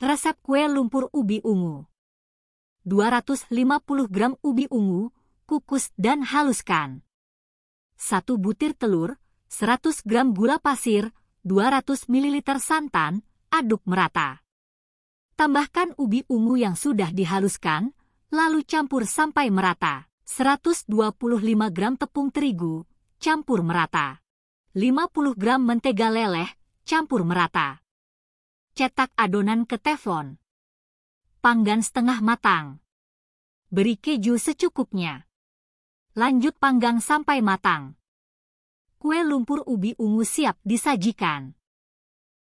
Resep kue lumpur ubi ungu. 250 gram ubi ungu, kukus dan haluskan. 1 butir telur, 100 gram gula pasir, 200 ml santan, aduk merata. Tambahkan ubi ungu yang sudah dihaluskan, lalu campur sampai merata. 125 gram tepung terigu, campur merata. 50 gram mentega leleh, campur merata. Cetak adonan ke teflon. Panggang setengah matang. Beri keju secukupnya. Lanjut panggang sampai matang. Kue lumpur ubi ungu siap disajikan.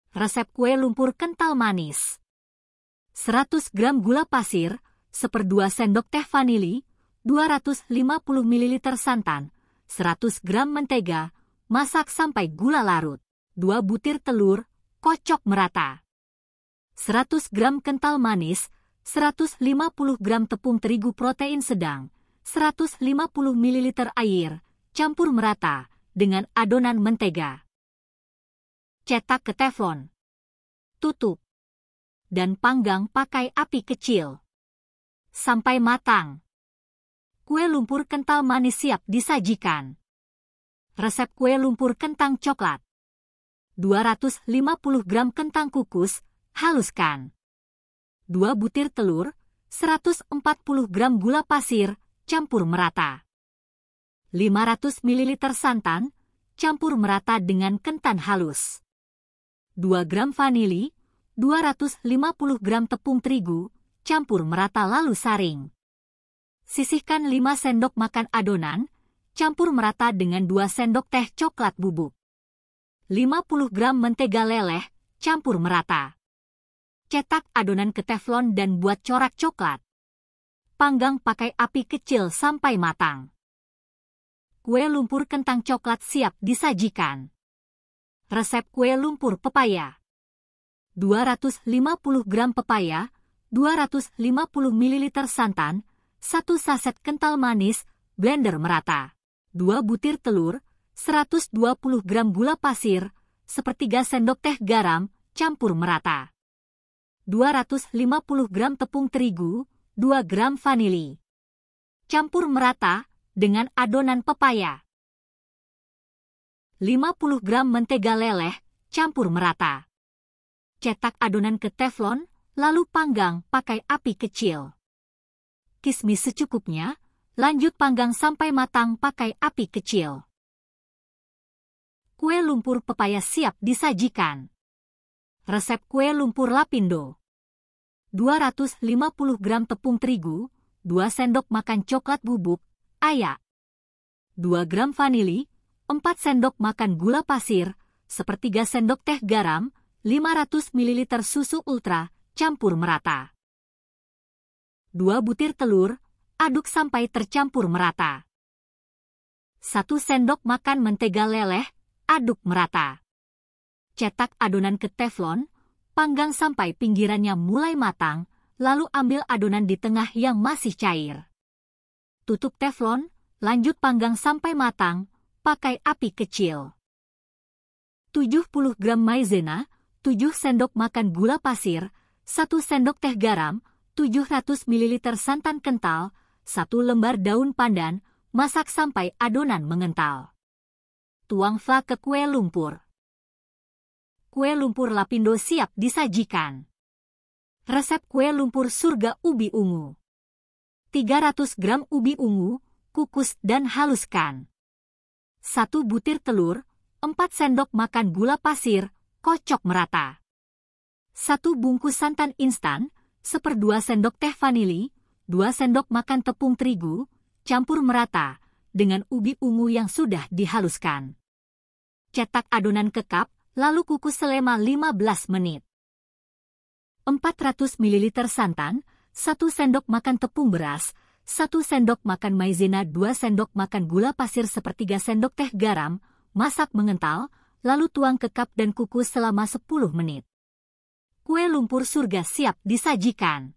Resep kue lumpur kental manis. 100 gram gula pasir, 1/2 sendok teh vanili, 250 ml santan, 100 gram mentega, masak sampai gula larut. 2 butir telur, kocok merata. 100 gram kental manis, 150 gram tepung terigu protein sedang, 150 ml air, campur merata dengan adonan mentega. Cetak ke teflon. Tutup. Dan panggang pakai api kecil. Sampai matang. Kue lumpur kental manis siap disajikan. Resep kue lumpur kentang coklat. 250 gram kentang kukus, haluskan. 2 butir telur, 140 gram gula pasir, campur merata. 500 ml santan, campur merata dengan ketan halus. 2 gram vanili, 250 gram tepung terigu, campur merata lalu saring. Sisihkan 5 sendok makan adonan, campur merata dengan 2 sendok teh coklat bubuk. 50 gram mentega leleh, campur merata. Cetak adonan ke teflon dan buat corak coklat. Panggang pakai api kecil sampai matang. Kue lumpur kentang coklat siap disajikan. Resep kue lumpur pepaya. 250 gram pepaya, 250 ml santan, 1 saset kental manis, blender merata. 2 butir telur, 120 gram gula pasir, 1/3 sendok teh garam, campur merata. 250 gram tepung terigu, 2 gram vanili. Campur merata dengan adonan pepaya. 50 gram mentega leleh, campur merata. Cetak adonan ke teflon, lalu panggang pakai api kecil. Kismis secukupnya, lanjut panggang sampai matang pakai api kecil. Kue lumpur pepaya siap disajikan. Resep kue lumpur lapindo. 250 gram tepung terigu, 2 sendok makan coklat bubuk, ayak. 2 gram vanili, 4 sendok makan gula pasir, 1/3 sendok teh garam, 500 ml susu ultra, campur merata. 2 butir telur, aduk sampai tercampur merata. 1 sendok makan mentega leleh, aduk merata. Cetak adonan ke teflon, panggang sampai pinggirannya mulai matang, lalu ambil adonan di tengah yang masih cair. Tutup teflon, lanjut panggang sampai matang, pakai api kecil. 70 gram maizena, 7 sendok makan gula pasir, 1 sendok teh garam, 700 ml santan kental, 1 lembar daun pandan, masak sampai adonan mengental. Tuang fla ke kue lumpur. Kue lumpur lapindo siap disajikan. Resep kue lumpur surga ubi ungu. 300 gram ubi ungu, kukus dan haluskan. 1 butir telur, 4 sendok makan gula pasir, kocok merata. 1 bungkus santan instan, 1/2 sendok teh vanili, 2 sendok makan tepung terigu, campur merata dengan ubi ungu yang sudah dihaluskan. Cetak adonan ke cup, lalu kukus selama 15 menit. 400 ml santan, 1 sendok makan tepung beras, 1 sendok makan maizena, 2 sendok makan gula pasir, 1/3 sendok teh garam, masak mengental, lalu tuang ke cup dan kukus selama 10 menit. Kue lumpur surga siap disajikan.